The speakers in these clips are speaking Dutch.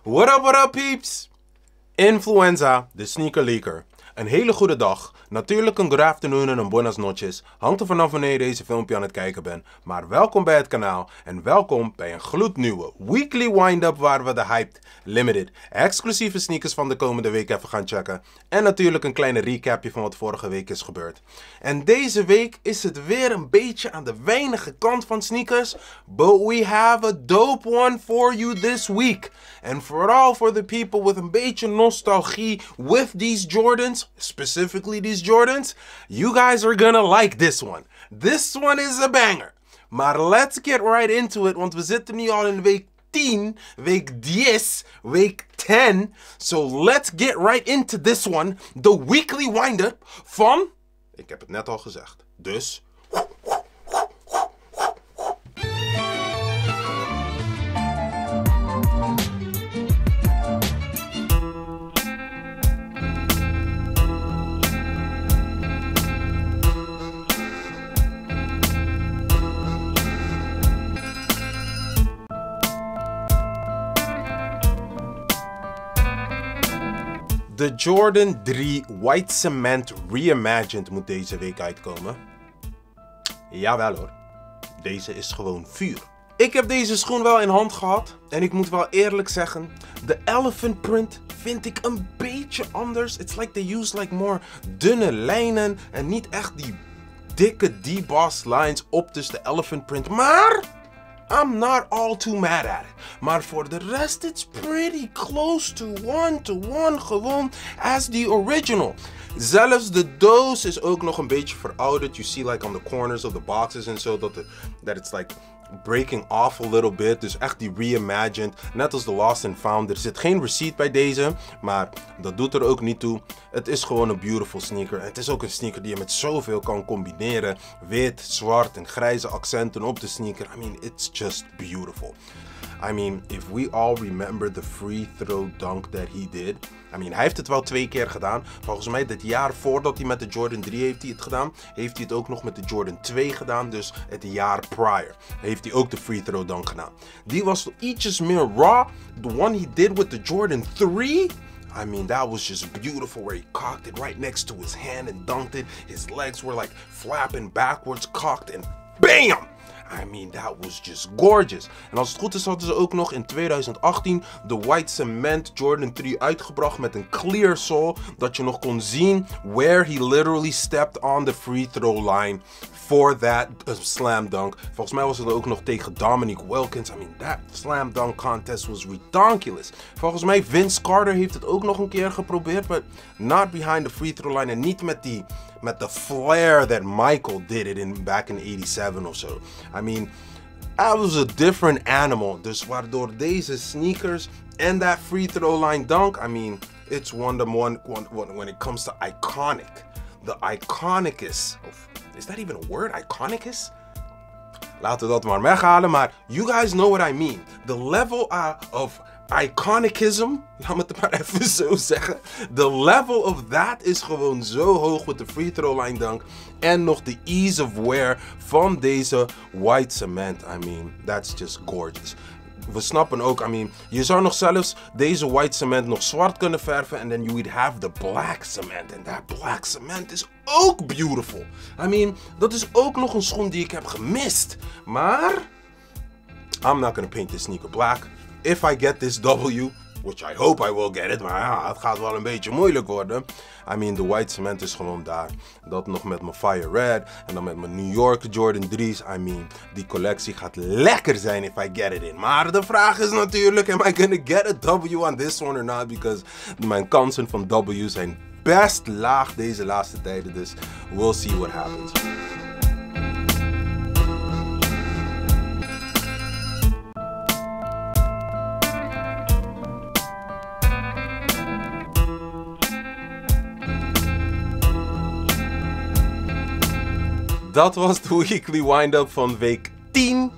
What up peeps? Influenza, de sneakerleaker. Een hele goede dag, natuurlijk een good afternoon en een buenas noches. Hangt er vanaf wanneer je deze filmpje aan het kijken bent. Maar welkom bij het kanaal en welkom bij een gloednieuwe Weekly Windup waar we de hyped, limited, exclusieve sneakers van de komende week even gaan checken. En natuurlijk een kleine recapje van wat vorige week is gebeurd. En deze week is het weer een beetje aan de weinige kant van sneakers. But we have a dope one for you this week. And vooral for the people with een beetje nostalgie with these Jordans, specifically these Jordans, you guys are gonna like this one. This one is a banger. Maar let's get right into it, want we zitten nu al in week 10, week 10, week 10. So let's get right into this one, the weekly windup van, ik heb het net al gezegd, dus... De Jordan 3 White Cement Reimagined moet deze week uitkomen. Jawel hoor, deze is gewoon vuur. Ik heb deze schoen wel in hand gehad en ik moet wel eerlijk zeggen, de elephant print vind ik een beetje anders. It's like they use like more dunne lijnen en niet echt die dikke debossed lines op dus de elephant print. Maar I'm not all too mad at it. Maar voor de rest, it's pretty close to one gewoon as the original. Zelfs de doos is ook nog een beetje verouderd. You see like on the corners of the boxes and so that it's like breaking off a little bit. Dus echt die reimagined. Net als de Lost and Found. Er zit geen receipt bij deze. Maar dat doet er ook niet toe. Het is gewoon een beautiful sneaker. En het is ook een sneaker die je met zoveel kan combineren. Wit, zwart en grijze accenten op de sneaker. I mean, it's just beautiful. I mean, if we all remember the free throw dunk that he did. I mean, hij heeft het wel 2 keer gedaan. Volgens mij dit jaar voordat hij met de Jordan 3 heeft hij het gedaan. Heeft hij het ook nog met de Jordan 2 gedaan. Dus het jaar prior heeft hij ook de free throw dunk gedaan. Die was ietsjes meer raw. The one he did with the Jordan 3. I mean, that was just beautiful where he cocked it right next to his hand and dunked it. His legs were like flapping backwards, cocked and BAM! I mean, that was just gorgeous. En als het goed is hadden ze ook nog in 2018 de White Cement Jordan 3 uitgebracht met een clear sole. Dat je nog kon zien where he literally stepped on the free throw line for that slam dunk. Volgens mij was het ook nog tegen Dominic Wilkins. I mean, that slam dunk contest was ridiculous. Volgens mij Vince Carter heeft het ook nog een keer geprobeerd. But not behind the free throw line. En niet met de flair that Michael did it back in 87 of so. I mean, that was a different animal. Dus waardoor deze sneakers en that free throw line dunk, I mean, it's one when it comes to iconic. The iconicus. Is that even a word? Iconicus? Laten we dat maar weghalen, maar you guys know what I mean. The level of iconicism, laat me het maar even zo zeggen. The level of that is gewoon zo hoog met de free throw line dunk. En nog de ease of wear van deze white cement. I mean, that's just gorgeous. We snappen ook, I mean, je zou nog zelfs deze white cement nog zwart kunnen verven. En then you would have the black cement. And that black cement is ook beautiful. I mean, dat is ook nog een schoen die ik heb gemist. Maar, I'm not gonna paint this sneaker black. If I get this W, which I hope I will get it, maar ja, het gaat wel een beetje moeilijk worden. I mean, de white cement is gewoon daar. Dat nog met mijn Fire Red en dan met mijn New York Jordan 3's. I mean, die collectie gaat lekker zijn if I get it in. Maar de vraag is natuurlijk, am I gonna get a W on this one or not? Because mijn kansen van W zijn best laag deze laatste tijden. Dus we'll see what happens. Dat was de Weekly Windup van week 10.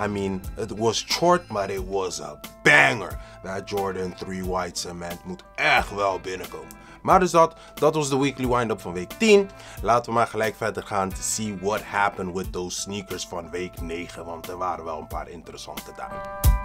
I mean, it was short, but it was a banger. That Jordan 3 White Cement moet echt wel binnenkomen. Maar dus dat was de Weekly Windup van week 10. Laten we maar gelijk verder gaan to see what happened with those sneakers van week 9. Want er waren wel een paar interessante dagen.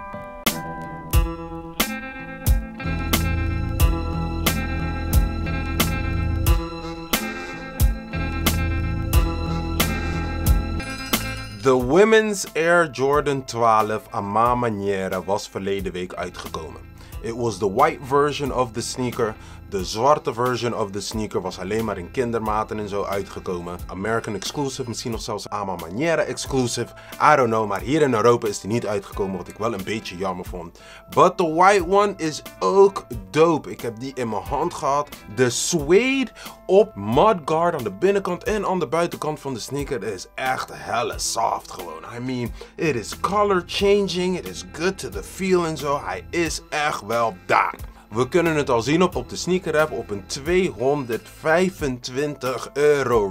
De Women's Air Jordan 12 A Ma Maniere was verleden week uitgekomen. It was the white version of the sneaker. De zwarte version of the sneaker was alleen maar in kindermaten en zo uitgekomen. American exclusive, misschien nog zelfs A Ma Maniere exclusive. I don't know, maar hier in Europa is die niet uitgekomen, wat ik wel een beetje jammer vond. But the white one is ook dope. Ik heb die in mijn hand gehad. De suede op mudguard aan de binnenkant en aan de buitenkant van de sneaker is echt hella soft gewoon. I mean, it is color changing, it is good to the feel en zo. Hij is echt wel daar. We kunnen het al zien op de sneaker app. Op een €225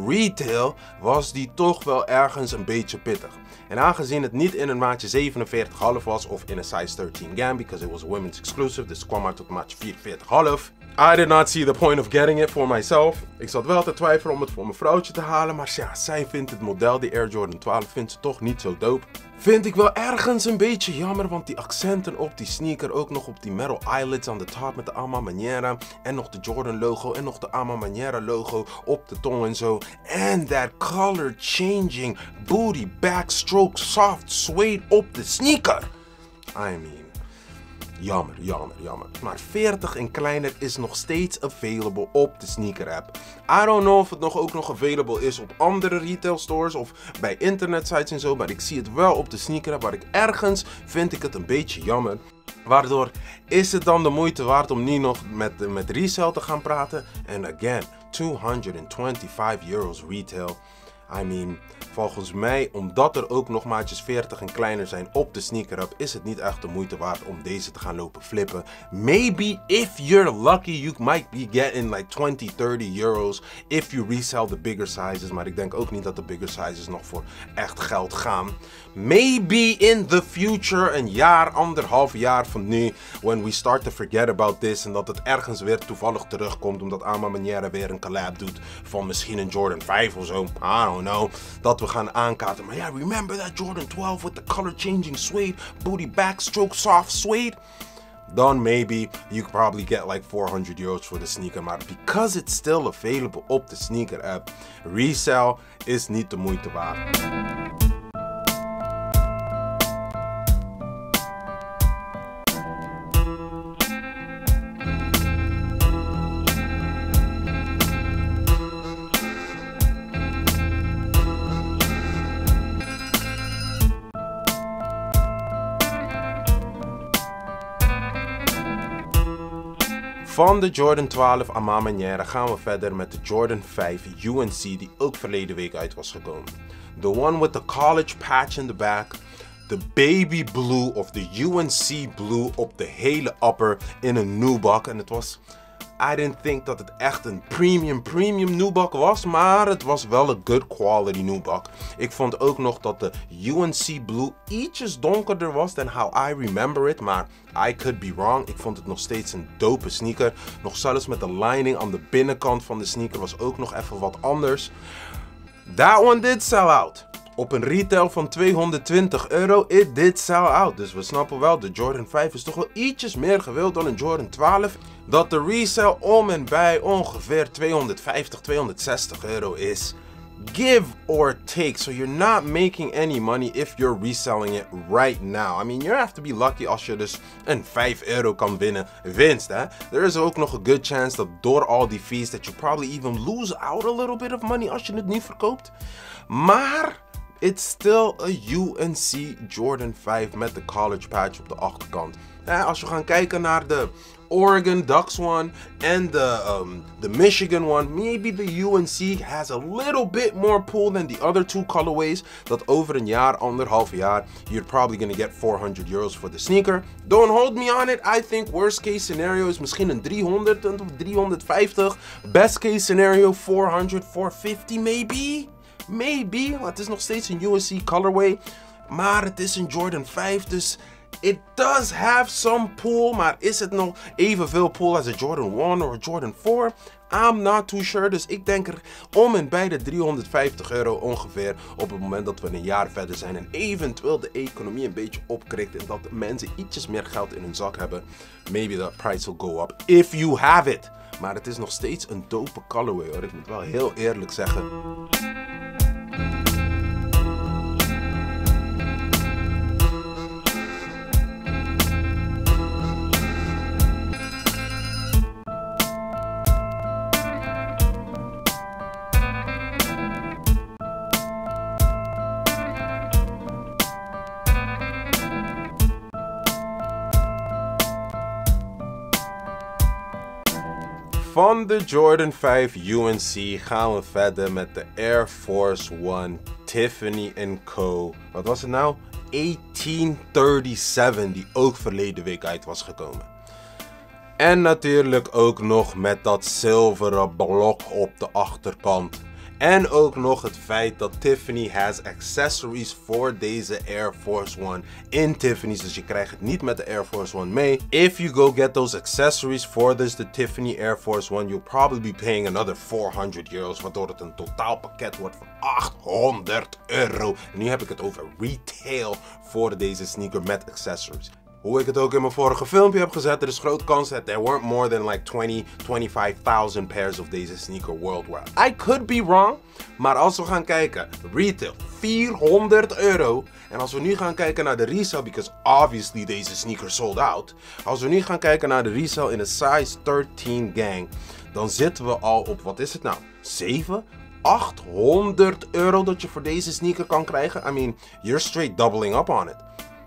retail was die toch wel ergens een beetje pittig. En aangezien het niet in een maatje 47,5 was of in een size 13 gam, because it was women's exclusive, dus het kwam uit tot een maatje 44,5. I did not see the point of getting it for myself. Ik zat wel te twijfelen om het voor mijn vrouwtje te halen, maar ja, zij vindt het model, die Air Jordan 12, vindt ze toch niet zo dope. Vind ik wel ergens een beetje jammer, want die accenten op die sneaker, ook nog op die metal eyelets aan de top met de A Ma Maniere en nog de Jordan logo en nog de A Ma Maniere logo op de tong en zo. En that color changing booty backstroke soft suede op de sneaker. I mean, jammer, jammer, jammer. Maar 40 en kleiner is nog steeds available op de sneaker app. I don't know of het ook nog available is op andere retail stores of bij internetsites en zo, maar ik zie het wel op de sneaker app, waar ik ergens vind ik het een beetje jammer. Waardoor is het dan de moeite waard om niet nog met resell te gaan praten? En again, €225 retail. I mean, volgens mij, omdat er ook nog maatjes 40 en kleiner zijn op de sneaker app, is het niet echt de moeite waard om deze te gaan lopen flippen. Maybe if you're lucky, you might be getting like 20, €30 if you resell the bigger sizes. Maar ik denk ook niet dat de bigger sizes nog voor echt geld gaan. Maybe in the future, een jaar, anderhalf jaar van nu, when we start to forget about this, en dat het ergens weer toevallig terugkomt, omdat A Ma Maniere weer een collab doet van misschien een Jordan 5 of zo. I don't know. Dat we gaan aankaarten. Maar ja, remember that Jordan 12 with the color changing suede, booty backstroke soft suede? Then maybe you could probably get like €400 for the sneaker. Maar because it's still available op de sneaker app, resell is niet de moeite waard. Van de Jordan 12 A Ma Maniere gaan we verder met de Jordan 5 UNC, die ook verleden week uit was gekomen. The one with the college patch in the back. De baby blue of de UNC blue op de hele upper in een nubuck. En het was, I didn't think dat het echt een premium nubuck was, maar het was wel een good quality nubuck. Ik vond ook nog dat de UNC blue ietsjes donkerder was dan how I remember it, maar I could be wrong. Ik vond het nog steeds een dope sneaker. Nog zelfs met de lining aan de binnenkant van de sneaker was ook nog even wat anders. That one did sell out. Op een retail van €220, it did sell out. Dus we snappen wel, de Jordan 5 is toch wel ietsjes meer gewild dan een Jordan 12. Dat de resale om en bij ongeveer €250, €260 is. Give or take, so you're not making any money if you're reselling it right now. I mean, you have to be lucky als je dus een €5 kan winnen winst, hè. There is ook nog a good chance dat door al die fees that you probably even lose out a little bit of money als je het niet verkoopt. Maar it's still a UNC Jordan 5 met de college patch op de achterkant. Als we gaan kijken naar de Oregon Ducks one and the Michigan one, maybe the UNC has a little bit more pull than the other two colorways. Dat over een jaar, anderhalf jaar, you're probably gonna get €400 for the sneaker. Don't hold me on it. I think worst case scenario is misschien een 300 of 350. Best case scenario 400, 450 maybe. Maybe, want het is nog steeds een UNC colorway, maar het is een Jordan 5, dus it does have some pull, maar is het nog evenveel pull als een Jordan 1 of een Jordan 4? I'm not too sure, dus ik denk er om en bij de €350 ongeveer op het moment dat we een jaar verder zijn en eventueel de economie een beetje opkrikt en dat mensen ietsjes meer geld in hun zak hebben. Maybe the price will go up if you have it. Maar het is nog steeds een dope colorway hoor, ik moet wel heel eerlijk zeggen. Van de Jordan 5 UNC gaan we verder met de Air Force One Tiffany&Co. Wat was het nou? 1837, die ook verleden week uit was gekomen. En natuurlijk ook nog met dat zilveren blok op de achterkant. En ook nog het feit dat Tiffany has accessories voor deze Air Force One in Tiffany's. Dus je krijgt het niet met de Air Force One mee. If you go get those accessories for the Tiffany Air Force One, you'll probably be paying another 400 euros. Waardoor het een totaalpakket wordt van 800 euro. En nu heb ik het over retail voor deze sneaker met accessories. Hoe ik het ook in mijn vorige filmpje heb gezet, er is grote kans dat there weren't more than like 25,000 pairs of deze sneaker worldwide. I could be wrong, maar als we gaan kijken, retail 400 euro. En als we nu gaan kijken naar de resale, because obviously deze sneaker sold out. Als we nu gaan kijken naar de resale in de size 13 gang, dan zitten we al op, wat is het nou, 800 euro dat je voor deze sneaker kan krijgen. I mean, you're straight doubling up on it.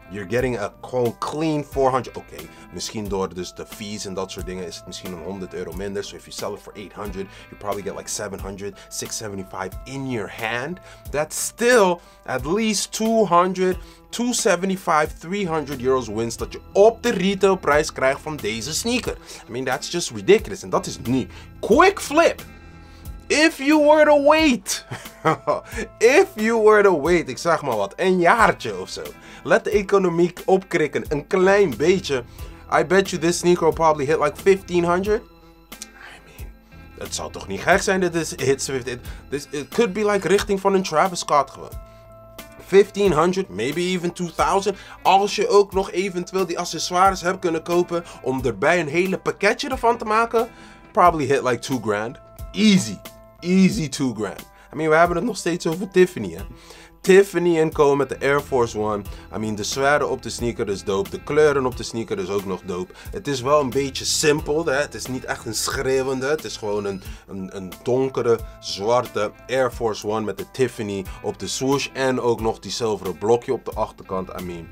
You're getting a clean 400. Oké, misschien door dus de fees en dat soort dingen is het misschien een 100 euro minder. So if you sell it for 800, you probably get like 700, 675 in your hand. That's still at least 200, 275, 300 euros winst dat je op de retailprijs krijgt van deze sneaker. I mean, that's just ridiculous. En dat is nu. Quick flip. If you were to wait, ik zeg maar wat, een jaartje of zo. Let de economie opkrikken, een klein beetje. I bet you this sneaker will probably hit like 1500. I mean, het zou toch niet gek zijn dat dit hits. It could be like richting van een Travis Scott gewoon. 1500, maybe even 2000. Als je ook nog eventueel die accessoires hebt kunnen kopen om erbij een hele pakketje ervan te maken. Probably hit like 2 grand. Easy. Easy 2 grand. I mean, we hebben het nog steeds over Tiffany, hè. Tiffany&Co met de Air Force One. I mean, de sferen op de sneaker is dope. De kleuren op de sneaker is ook nog dope. Het is wel een beetje simpel, hè. Het is niet echt een schreeuwende. Het is gewoon een donkere, zwarte Air Force One met de Tiffany op de swoosh. En ook nog die zilveren blokje op de achterkant. I mean...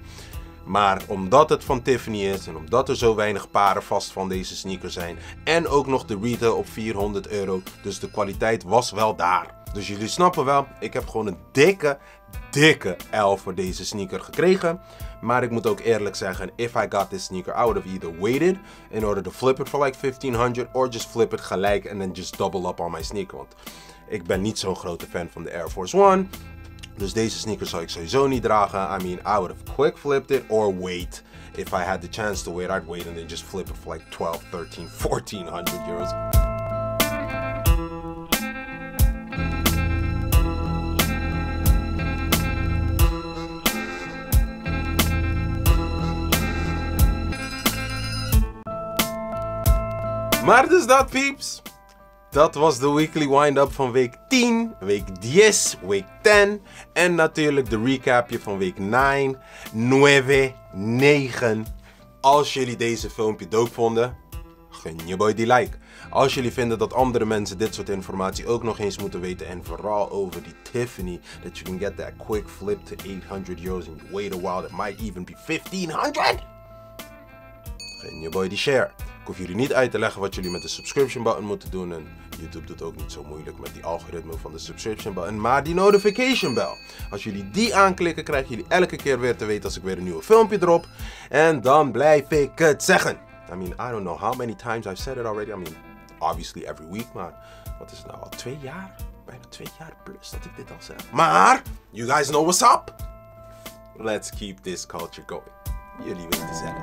Maar omdat het van Tiffany is en omdat er zo weinig paren vast van deze sneaker zijn. En ook nog de retail op 400 euro. Dus de kwaliteit was wel daar. Dus jullie snappen wel, ik heb gewoon een dikke L voor deze sneaker gekregen. Maar ik moet ook eerlijk zeggen, if I got this sneaker, I would have either waited in order to flip it for like 1500. Or just flip it gelijk and then just double up on my sneaker. Want ik ben niet zo'n grote fan van de Air Force One. Dus deze sneakers zou ik sowieso niet dragen. I mean, I would have quick flipped it or wait. If I had the chance to wait, I'd wait and then just flip it for like 12, 13, 1400 euros. Maar dus dat, peeps. Dat was de Weekly Windup van week 10, week 10, week 10 en natuurlijk de recapje van week 9, 9. Als jullie deze filmpje dope vonden, gun je boy die like. Als jullie vinden dat andere mensen dit soort informatie ook nog eens moeten weten en vooral over die Tiffany, that you can get that quick flip to 800 euros and you wait a while, it might even be 1500. Gun je boy die share. Ik hoef jullie niet uit te leggen wat jullie met de subscription button moeten doen. En YouTube doet ook niet zo moeilijk met die algoritme van de subscription button. Maar die notification bell. Als jullie die aanklikken, krijgen jullie elke keer weer te weten als ik weer een nieuwe filmpje drop. En dan blijf ik het zeggen. I mean, I don't know how many times I've said it already. I mean, obviously every week. Maar wat is het nou al? 2 jaar? Bijna 2 jaar plus dat ik dit al zeg. Maar, you guys know what's up. Let's keep this culture going. Jullie weten zelf.